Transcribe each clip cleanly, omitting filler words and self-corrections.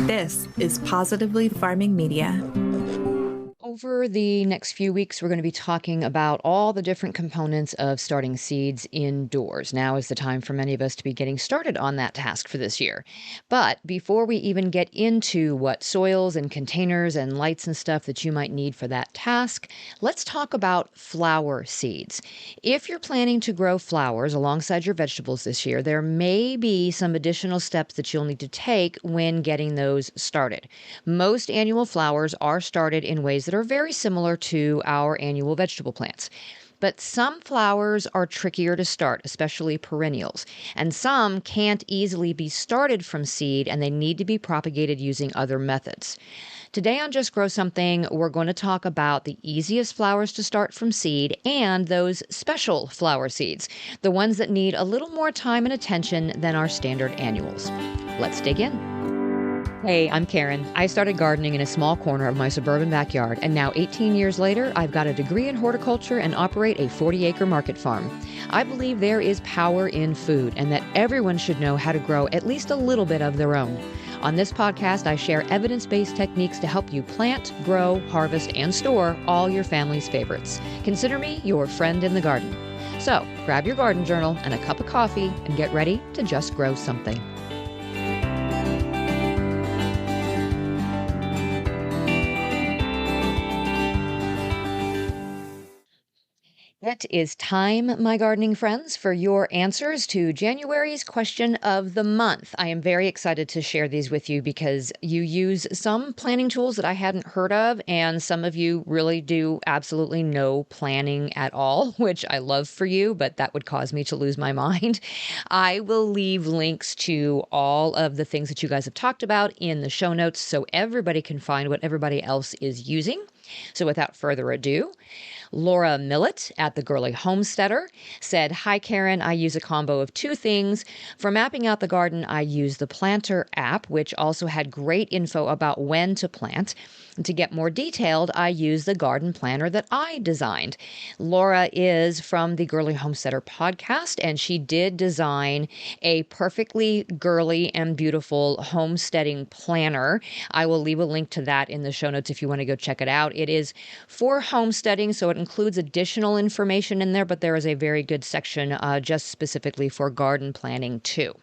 This is Positively Farming Media. Over the next few weeks, we're going to be talking about all the different components of starting seeds indoors. Now is the time for many of us to be getting started on that task for this year. But before we even get into what soils and containers and lights and stuff that you might need for that task, let's talk about flower seeds. If you're planning to grow flowers alongside your vegetables this year, there may be some additional steps that you'll need to take when getting those started. Most annual flowers are started in ways that are very similar to our annual vegetable plants. But some flowers are trickier to start, especially perennials, and some can't easily be started from seed and they need to be propagated using other methods. Today on Just Grow Something, we're going to talk about the easiest flowers to start from seed and those special flower seeds, the ones that need a little more time and attention than our standard annuals. Let's dig in. Hey, I'm Karen. I started gardening in a small corner of my suburban backyard, and now 18 years later, I've got a degree in horticulture and operate a 40-acre market farm. I believe there is power in food and that everyone should know how to grow at least a little bit of their own. On this podcast, I share evidence-based techniques to help you plant, grow, harvest, and store all your family's favorites. Consider me your friend in the garden. So, grab your garden journal and a cup of coffee and get ready to just grow something. It is time, my gardening friends, for your answers to January's question of the month. I am very excited to share these with you because you use some planning tools that I hadn't heard of, and some of you really do absolutely no planning at all, which I love for you, but that would cause me to lose my mind. I will leave links to all of the things that you guys have talked about in the show notes so everybody can find what everybody else is using. So without further ado, Laura Millett at the Girly Homesteader said, "Hi, Karen. I use a combo of two things. For mapping out the garden, I use the Planter app, which also had great info about when to plant. And to get more detailed, I use the garden planner that I designed." Laura is from the Girly Homesteader podcast, and she did design a perfectly girly and beautiful homesteading planner. I will leave a link to that in the show notes if you want to go check it out. It is for homesteading, so it includes additional information in there, but there is a very good section just specifically for garden planning too.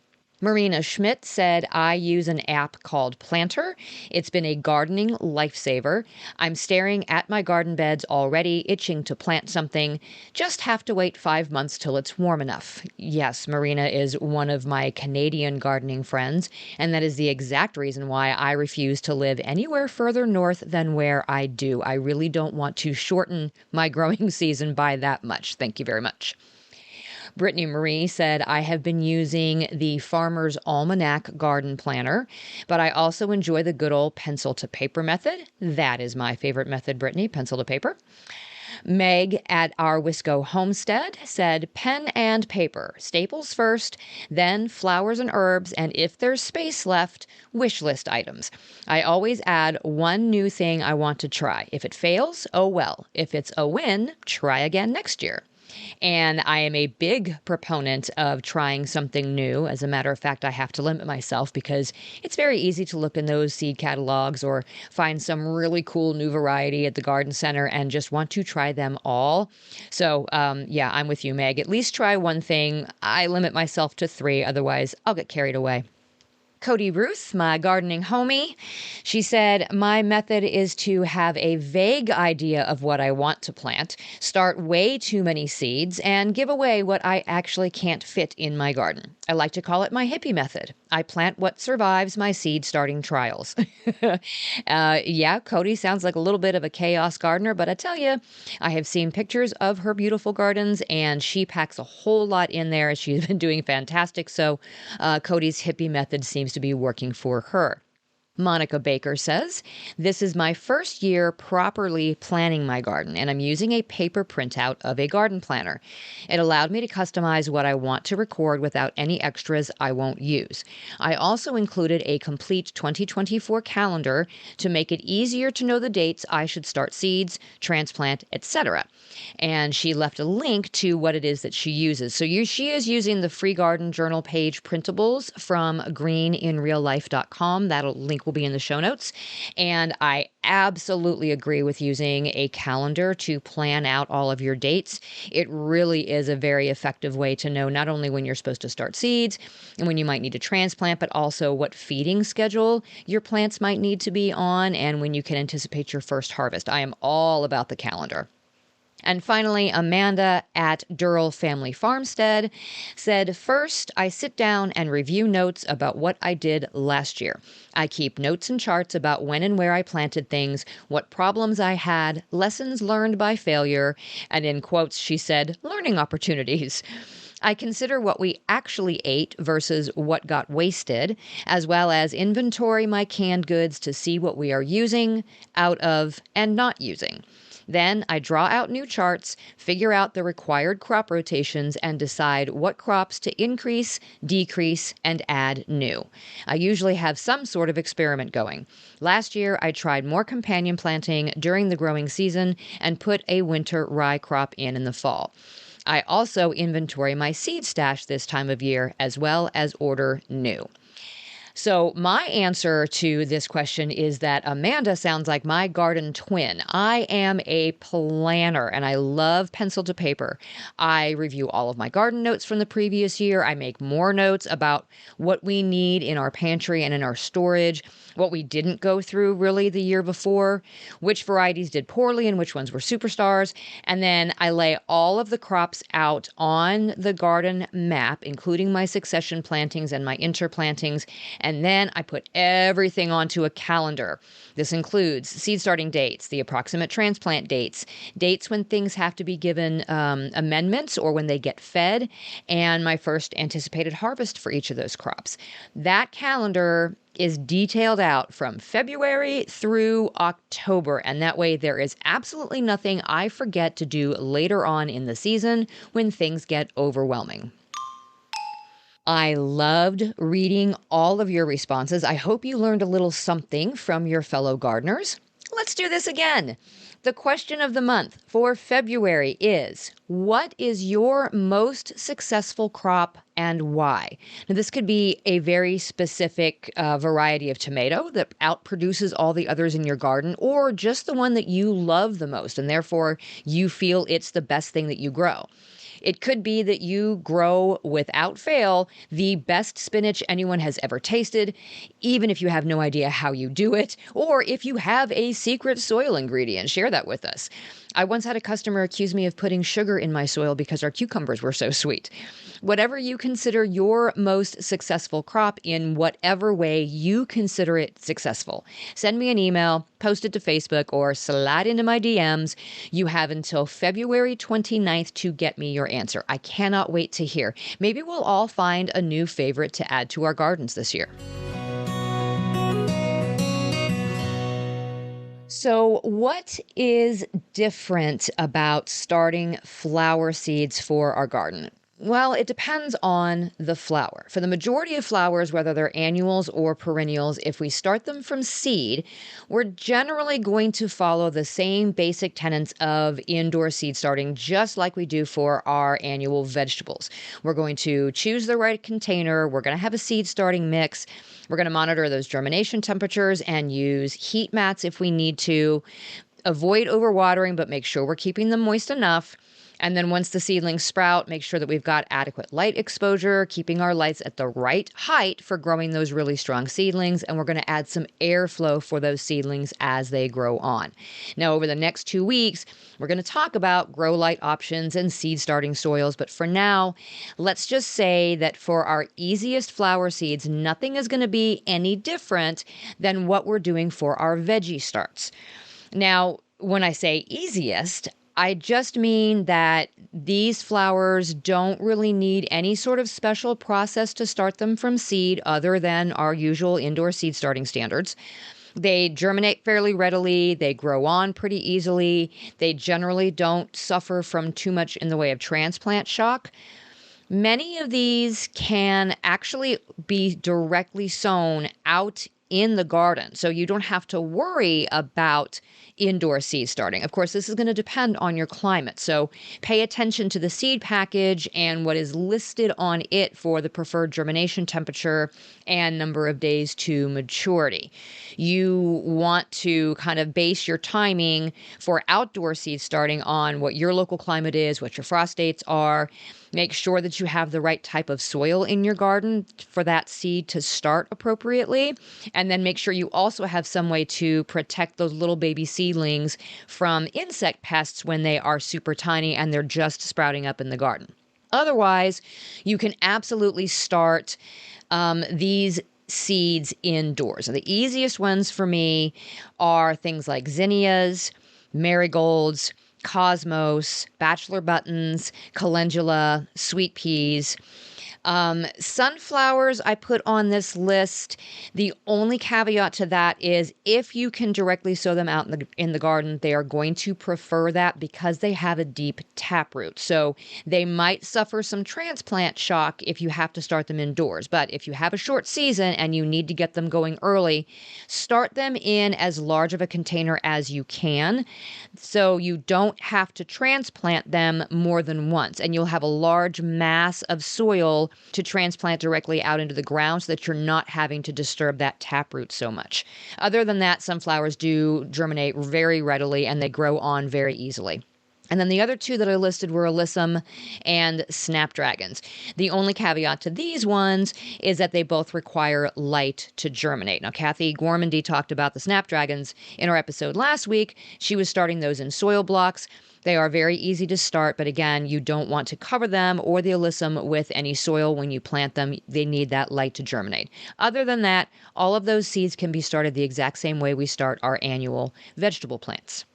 Marina Schmidt said, "I use an app called Planter. It's been a gardening lifesaver. I'm staring at my garden beds already, itching to plant something. Just have to wait 5 months till it's warm enough." Yes, Marina is one of my Canadian gardening friends, and that is the exact reason why I refuse to live anywhere further north than where I do. I really don't want to shorten my growing season by that much. Thank you very much. Brittany Marie said, "I have been using the Farmer's Almanac garden planner, but I also enjoy the good old pencil to paper method." That is my favorite method, Brittany, pencil to paper. Meg at our Wisco Homestead said, "Pen and paper, staples first, then flowers and herbs, and if there's space left, wish list items. I always add one new thing I want to try. If it fails, oh well. If it's a win, try again next year." And I am a big proponent of trying something new. As a matter of fact, I have to limit myself because it's very easy to look in those seed catalogs or find some really cool new variety at the garden center and just want to try them all. So, yeah, I'm with you, Meg. At least try one thing. I limit myself to 3. Otherwise, I'll get carried away. Cody Ruth, my gardening homie, she said, "My method is to have a vague idea of what I want to plant, start way too many seeds, and give away what I actually can't fit in my garden. I like to call it my hippie method. I plant what survives my seed starting trials." Yeah, Cody sounds like a little bit of a chaos gardener, but I tell you, I have seen pictures of her beautiful gardens, and she packs a whole lot in there. She's been doing fantastic. So Cody's hippie method seems to be working for her. Monica Baker says, "This is my first year properly planning my garden, and I'm using a paper printout of a garden planner. It allowed me to customize what I want to record without any extras I won't use. I also included a complete 2024 calendar to make it easier to know the dates I should start seeds, transplant, etc." And she left a link to what it is that she uses. So she is using the free garden journal page printables from greeninreallife.com. That'll link link will be in the show notes. And I absolutely agree with using a calendar to plan out all of your dates. It really is a very effective way to know not only when you're supposed to start seeds and when you might need to transplant, but also what feeding schedule your plants might need to be on and when you can anticipate your first harvest. I am all about the calendar. And finally, Amanda at Durrell Family Farmstead said, first, I sit down and review notes about what I did last year. I keep notes and charts about when and where I planted things, what problems I had, lessons learned by failure, and in quotes, she said, learning opportunities. I consider what we actually ate versus what got wasted, as well as inventory my canned goods to see what we are using, out of, and not using. Then I draw out new charts, figure out the required crop rotations, and decide what crops to increase, decrease, and add new. I usually have some sort of experiment going. Last year, I tried more companion planting during the growing season and put a winter rye crop in the fall. I also inventory my seed stash this time of year, as well as order new. So my answer to this question is that Amanda sounds like my garden twin. I am a planner and I love pencil to paper. I review all of my garden notes from the previous year. I make more notes about what we need in our pantry and in our storage, what we didn't go through really the year before, which varieties did poorly and which ones were superstars. And then I lay all of the crops out on the garden map, including my succession plantings and my interplantings. And then I put everything onto a calendar. This includes seed starting dates, the approximate transplant dates, dates when things have to be given amendments or when they get fed, and my first anticipated harvest for each of those crops. That calendar is detailed out from February through October, and that way there is absolutely nothing I forget to do later on in the season when things get overwhelming. I loved reading all of your responses. I hope you learned a little something from your fellow gardeners. Let's do this again. The question of the month for February is, what is your most successful crop and why? Now, this could be a very specific variety of tomato that outproduces all the others in your garden, or just the one that you love the most, and therefore you feel it's the best thing that you grow. It could be that you grow, without fail, the best spinach anyone has ever tasted, even if you have no idea how you do it, or if you have a secret soil ingredient, share that with us. I once had a customer accuse me of putting sugar in my soil because our cucumbers were so sweet. Whatever you consider your most successful crop in whatever way you consider it successful, send me an email, post it to Facebook, or slide into my DMs. You have until February 29th to get me your answer. I cannot wait to hear. Maybe we'll all find a new favorite to add to our gardens this year. So what is different about starting flower seeds for our garden? Well, it depends on the flower. For the majority of flowers, whether they're annuals or perennials, if we start them from seed, we're generally going to follow the same basic tenets of indoor seed starting, just like we do for our annual vegetables. We're going to choose the right container. We're going to have a seed starting mix. We're going to monitor those germination temperatures and use heat mats if we need to. Avoid overwatering, but make sure we're keeping them moist enough. And then once the seedlings sprout, make sure that we've got adequate light exposure, keeping our lights at the right height for growing those really strong seedlings. And we're going to add some airflow for those seedlings as they grow on. Now, over the next 2 weeks, we're going to talk about grow light options and seed starting soils. But for now, let's just say that for our easiest flower seeds, nothing is going to be any different than what we're doing for our veggie starts. Now, when I say easiest, I just mean that these flowers don't really need any sort of special process to start them from seed other than our usual indoor seed starting standards. They germinate fairly readily. They grow on pretty easily. They generally don't suffer from too much in the way of transplant shock. Many of these can actually be directly sown out in the garden. So you don't have to worry about indoor seed starting. Of course, this is going to depend on your climate. So pay attention to the seed package and what is listed on it for the preferred germination temperature and number of days to maturity. You want to kind of base your timing for outdoor seed starting on what your local climate is, what your frost dates are. Make sure that you have the right type of soil in your garden for that seed to start appropriately. And then make sure you also have some way to protect those little baby seedlings from insect pests when they are super tiny and they're just sprouting up in the garden. Otherwise, you can absolutely start these seeds indoors. And the easiest ones for me are things like zinnias, marigolds, cosmos, bachelor buttons, calendula, sweet peas. Sunflowers I put on this list. The only caveat to that is if you can directly sow them out in the garden, they are going to prefer that because they have a deep taproot. So they might suffer some transplant shock if you have to start them indoors. But if you have a short season and you need to get them going early, start them in as large of a container as you can so you don't have to transplant them more than once. And you'll have a large mass of soil to transplant directly out into the ground so that you're not having to disturb that taproot so much. Other than that, sunflowers do germinate very readily and they grow on very easily. And then the other two that I listed were alyssum and snapdragons. The only caveat to these ones is that they both require light to germinate. Now, Kathy Gormandy talked about the snapdragons in our episode last week. She was starting those in soil blocks. They are very easy to start, but again, you don't want to cover them or the alyssum with any soil when you plant them. They need that light to germinate. Other than that, all of those seeds can be started the exact same way we start our annual vegetable plants.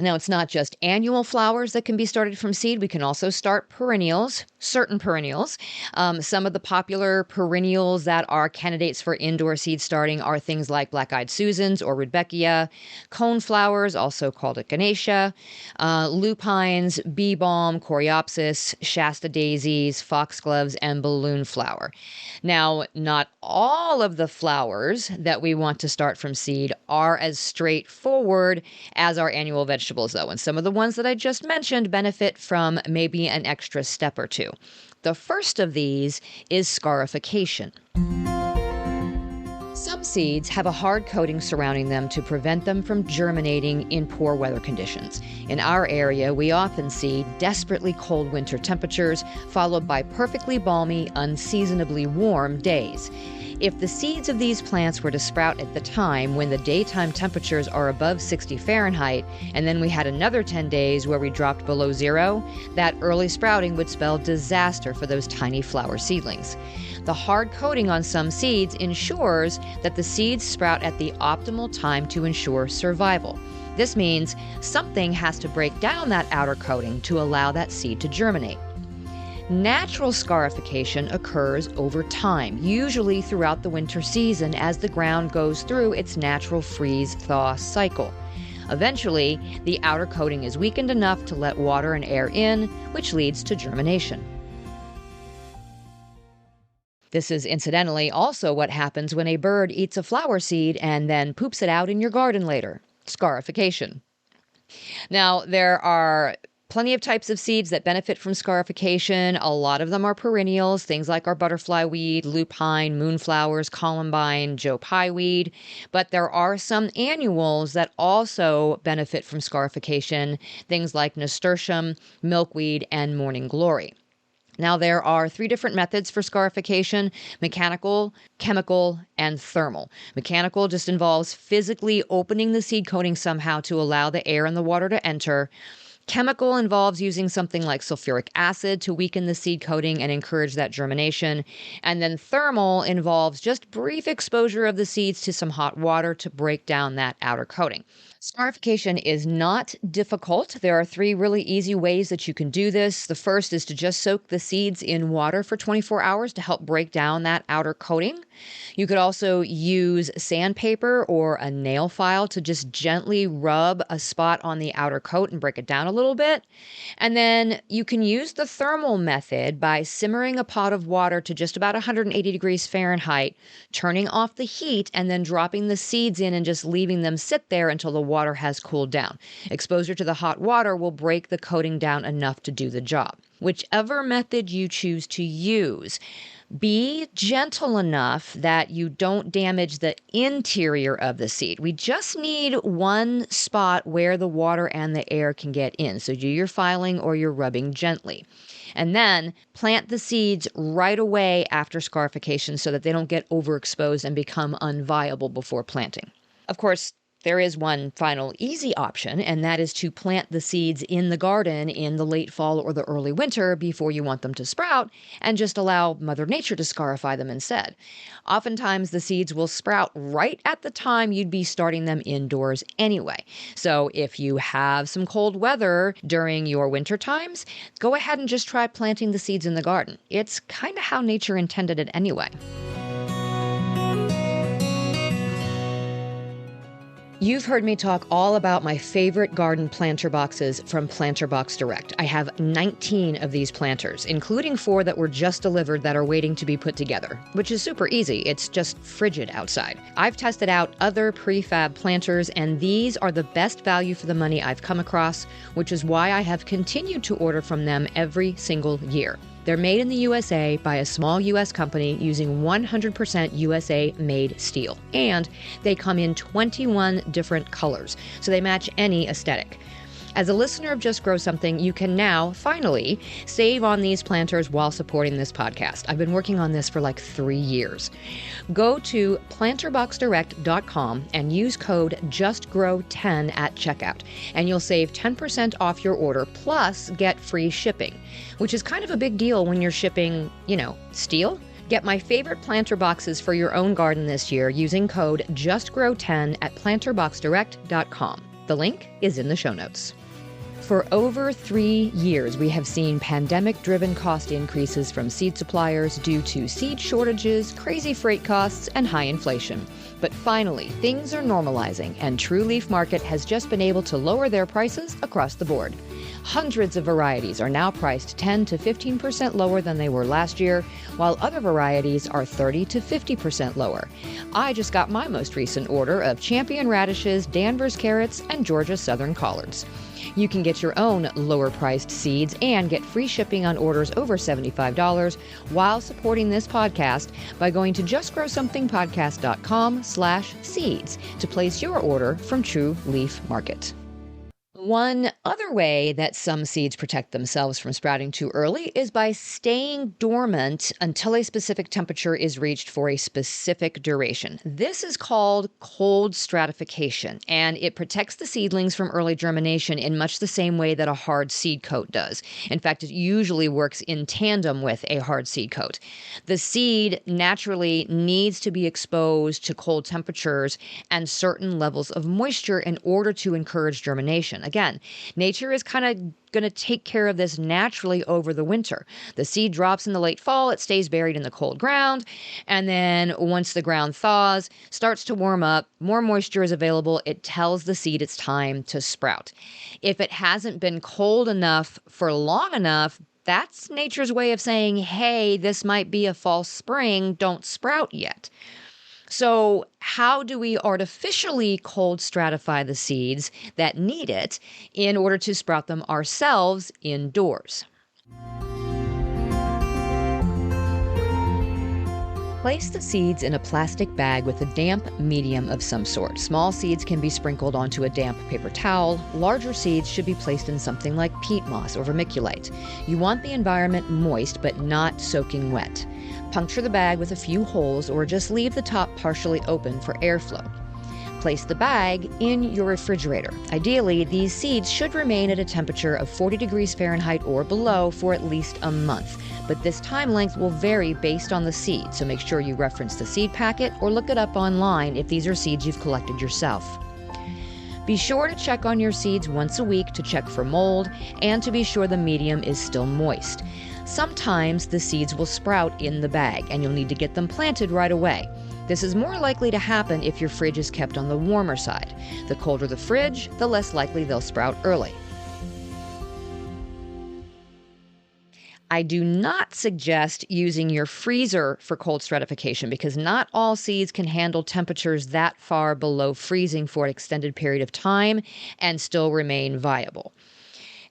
Now, it's not just annual flowers that can be started from seed. We can also start perennials, certain perennials. Some of the popular perennials that are candidates for indoor seed starting are things like black-eyed Susans or Rudbeckia, coneflowers, also called echinacea, lupines, bee balm, coreopsis, Shasta daisies, foxgloves, and balloon flower. Now, not all of the flowers that we want to start from seed are as straightforward as our annual vegetables, though. And some of the ones that I just mentioned benefit from maybe an extra step or two. The first of these is scarification. Some seeds have a hard coating surrounding them to prevent them from germinating in poor weather conditions. In our area, we often see desperately cold winter temperatures followed by perfectly balmy, unseasonably warm days. If the seeds of these plants were to sprout at the time when the daytime temperatures are above 60 Fahrenheit, and then we had another 10 days where we dropped below zero, that early sprouting would spell disaster for those tiny flower seedlings. The hard coating on some seeds ensures that the seeds sprout at the optimal time to ensure survival. This means something has to break down that outer coating to allow that seed to germinate. Natural scarification occurs over time, usually throughout the winter season as the ground goes through its natural freeze-thaw cycle. Eventually, the outer coating is weakened enough to let water and air in, which leads to germination. This is incidentally also what happens when a bird eats a flower seed and then poops it out in your garden later. Scarification. Now, there are plenty of types of seeds that benefit from scarification. A lot of them are perennials, things like our butterfly weed, lupine, moonflowers, columbine, Joe Pye weed. But there are some annuals that also benefit from scarification, things like nasturtium, milkweed, and morning glory. Now, there are 3 different methods for scarification: mechanical, chemical, and thermal. Mechanical just involves physically opening the seed coating somehow to allow the air and the water to enter. Chemical involves using something like sulfuric acid to weaken the seed coating and encourage that germination. And then thermal involves just brief exposure of the seeds to some hot water to break down that outer coating. Scarification is not difficult. There are 3 really easy ways that you can do this. The first is to just soak the seeds in water for 24 hours to help break down that outer coating. You could also use sandpaper or a nail file to just gently rub a spot on the outer coat and break it down a little bit. And then you can use the thermal method by simmering a pot of water to just about 180 degrees Fahrenheit, turning off the heat, and then dropping the seeds in and just leaving them sit there until the water has cooled down. Exposure to the hot water will break the coating down enough to do the job. Whichever method you choose to use, be gentle enough that you don't damage the interior of the seed. We just need one spot where the water and the air can get in. So do your filing or your rubbing gently. And then plant the seeds right away after scarification so that they don't get overexposed and become unviable before planting. Of course, there is one final easy option, and that is to plant the seeds in the garden in the late fall or the early winter before you want them to sprout, and just allow Mother Nature to scarify them instead. Oftentimes, the seeds will sprout right at the time you'd be starting them indoors anyway. So if you have some cold weather during your winter times, go ahead and just try planting the seeds in the garden. It's kind of how nature intended it anyway. You've heard me talk all about my favorite garden planter boxes from Planter Box Direct. I have 19 of these planters, including 4 that were just delivered that are waiting to be put together, which is super easy. It's just frigid outside. I've tested out other prefab planters, and these are the best value for the money I've come across, which is why I have continued to order from them every single year. They're made in the USA by a small US company using 100% USA-made steel. And they come in 21 different colors, so they match any aesthetic. As a listener of Just Grow Something, you can now, finally, save on these planters while supporting this podcast. I've been working on this for like 3 years. Go to planterboxdirect.com and use code JustGrow10 at checkout, and you'll save 10% off your order, plus get free shipping, which is kind of a big deal when you're shipping, steel. Get my favorite planter boxes for your own garden this year using code JustGrow10 at planterboxdirect.com. The link is in the show notes. For over 3 years, we have seen pandemic-driven cost increases from seed suppliers due to seed shortages, crazy freight costs, and high inflation. But finally, things are normalizing, and True Leaf Market has just been able to lower their prices across the board. Hundreds of varieties are now priced 10 to 15% lower than they were last year, while other varieties are 30 to 50% lower. I just got my most recent order of Champion radishes, Danvers carrots, and Georgia Southern collards. You can get your own lower-priced seeds and get free shipping on orders over $75 while supporting this podcast by going to justgrowsomethingpodcast.com/seeds to place your order from True Leaf Market. One other way that some seeds protect themselves from sprouting too early is by staying dormant until a specific temperature is reached for a specific duration. This is called cold stratification, and it protects the seedlings from early germination in much the same way that a hard seed coat does. In fact, it usually works in tandem with a hard seed coat. The seed naturally needs to be exposed to cold temperatures and certain levels of moisture in order to encourage germination. Again, nature is kind of going to take care of this naturally over the winter. The seed drops in the late fall, it stays buried in the cold ground, and then once the ground thaws, starts to warm up, more moisture is available, it tells the seed it's time to sprout. If it hasn't been cold enough for long enough, that's nature's way of saying, hey, this might be a false spring, don't sprout yet. So how do we artificially cold stratify the seeds that need it in order to sprout them ourselves indoors? Place the seeds in a plastic bag with a damp medium of some sort. Small seeds can be sprinkled onto a damp paper towel. Larger seeds should be placed in something like peat moss or vermiculite. You want the environment moist but not soaking wet. Puncture the bag with a few holes or just leave the top partially open for airflow. Place the bag in your refrigerator. Ideally, these seeds should remain at a temperature of 40 degrees Fahrenheit or below for at least a month. But this time length will vary based on the seed, so make sure you reference the seed packet or look it up online if these are seeds you've collected yourself. Be sure to check on your seeds once a week to check for mold and to be sure the medium is still moist. sometimes the seeds will sprout in the bag and you'll need to get them planted right away. This is more likely to happen if your fridge is kept on the warmer side. The colder the fridge, the less likely they'll sprout early. I do not suggest using your freezer for cold stratification because not all seeds can handle temperatures that far below freezing for an extended period of time and still remain viable.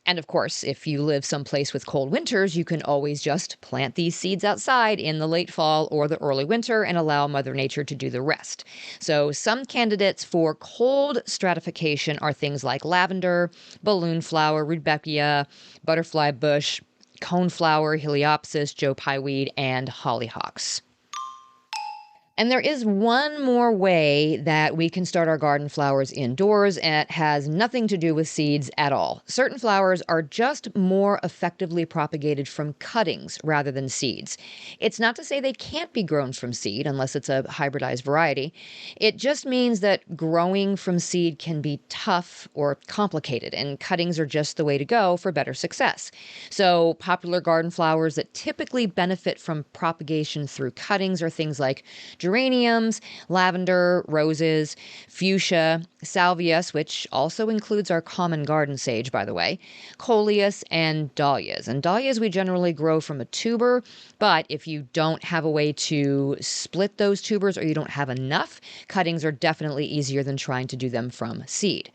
And of course, if you live someplace with cold winters, you can always just plant these seeds outside in the late fall or the early winter and allow Mother Nature to do the rest. So some candidates for cold stratification are things like lavender, balloon flower, rudbeckia, butterfly bush, coneflower, heliopsis, Joe pieweed, and hollyhocks. And there is one more way that we can start our garden flowers indoors, and it has nothing to do with seeds at all. Certain flowers are just more effectively propagated from cuttings rather than seeds. It's not to say they can't be grown from seed unless it's a hybridized variety. It just means that growing from seed can be tough or complicated, and cuttings are just the way to go for better success. So popular garden flowers that typically benefit from propagation through cuttings are things like geraniums, lavender, roses, fuchsia, salvias, which also includes our common garden sage, by the way, coleus, and dahlias. And dahlias we generally grow from a tuber, but if you don't have a way to split those tubers or you don't have enough, cuttings are definitely easier than trying to do them from seed.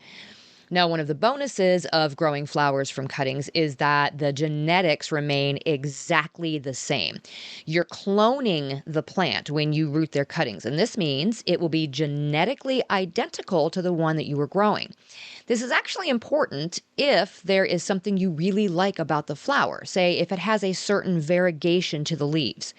Now, one of the bonuses of growing flowers from cuttings is that the genetics remain exactly the same. You're cloning the plant when you root their cuttings, and this means it will be genetically identical to the one that you were growing. This is actually important if there is something you really like about the flower, say if it has a certain variegation to the leaves.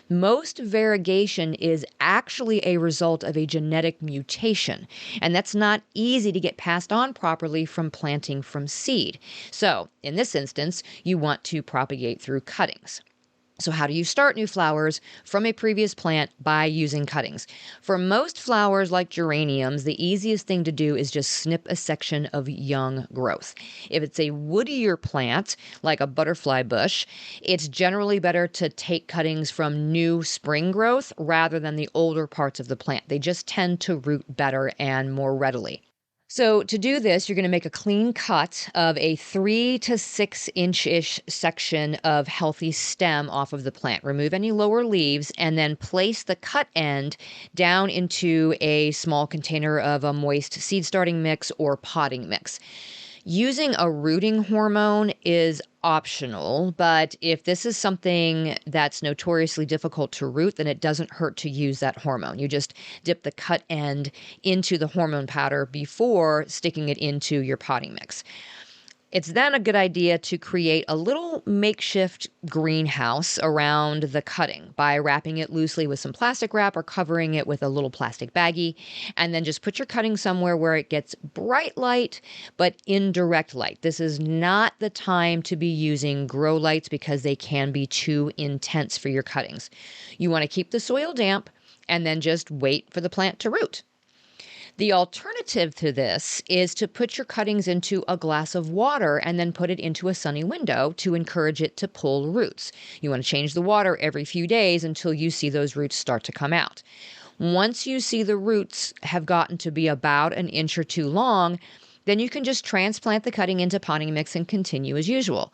Most variegation is actually a result of a genetic mutation, and that's not easy to get passed on properly from planting from seed. So, in this instance, you want to propagate through cuttings. So how do you start new flowers from a previous plant? By using cuttings. For most flowers like geraniums, the easiest thing to do is just snip a section of young growth. If it's a woodier plant, like a butterfly bush, it's generally better to take cuttings from new spring growth rather than the older parts of the plant. They just tend to root better and more readily. So to do this, you're going to make a clean cut of a 3 to 6 inch-ish section of healthy stem off of the plant. Remove any lower leaves and then place the cut end down into a small container of a moist seed starting mix or potting mix. Using a rooting hormone is optional, but if this is something that's notoriously difficult to root, then it doesn't hurt to use that hormone. You just dip the cut end into the hormone powder before sticking it into your potting mix. It's then a good idea to create a little makeshift greenhouse around the cutting by wrapping it loosely with some plastic wrap or covering it with a little plastic baggie. And then just put your cutting somewhere where it gets bright light, but indirect light. This is not the time to be using grow lights because they can be too intense for your cuttings. You want to keep the soil damp and then just wait for the plant to root. The alternative to this is to put your cuttings into a glass of water and then put it into a sunny window to encourage it to pull roots. You want to change the water every few days until you see those roots start to come out. Once you see the roots have gotten to be about an inch or two long, then you can just transplant the cutting into potting mix and continue as usual.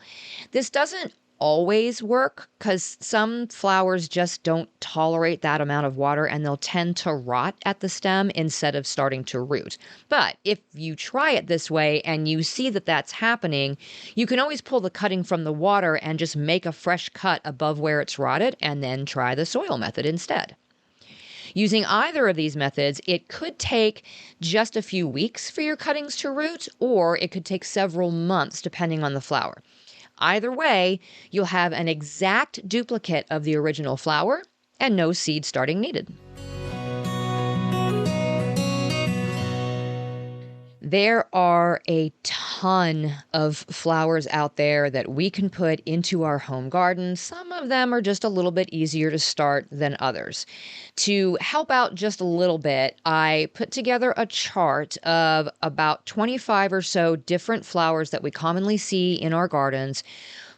This doesn't always work because some flowers just don't tolerate that amount of water and they'll tend to rot at the stem instead of starting to root. But if you try it this way and you see that that's happening, you can always pull the cutting from the water and just make a fresh cut above where it's rotted and then try the soil method instead. Using either of these methods, it could take just a few weeks for your cuttings to root, or it could take several months depending on the flower. Either way, you'll have an exact duplicate of the original flower and no seed starting needed. There are a ton of flowers out there that we can put into our home garden. Some of them are just a little bit easier to start than others. To help out just a little bit, I put together a chart of about 25 or so different flowers that we commonly see in our gardens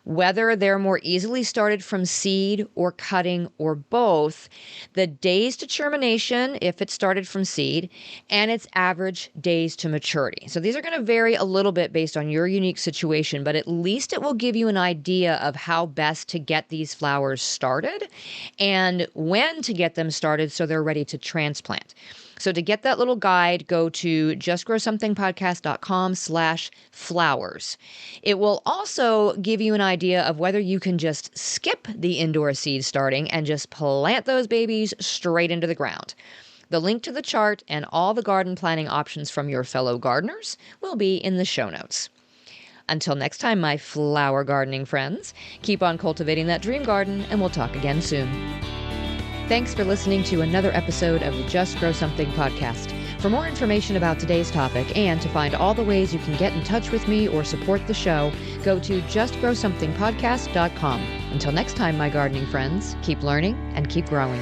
Whether they're more easily started from seed or cutting or both, the days to germination, if it started from seed, and its average days to maturity. So these are going to vary a little bit based on your unique situation, but at least it will give you an idea of how best to get these flowers started and when to get them started so they're ready to transplant. So to get that little guide, go to justgrowsomethingpodcast.com/flowers. It will also give you an idea of whether you can just skip the indoor seed starting and just plant those babies straight into the ground. The link to the chart and all the garden planning options from your fellow gardeners will be in the show notes. Until next time, my flower gardening friends, keep on cultivating that dream garden, and we'll talk again soon. Thanks for listening to another episode of the Just Grow Something podcast. For more information about today's topic and to find all the ways you can get in touch with me or support the show, go to justgrowsomethingpodcast.com. Until next time, my gardening friends, keep learning and keep growing.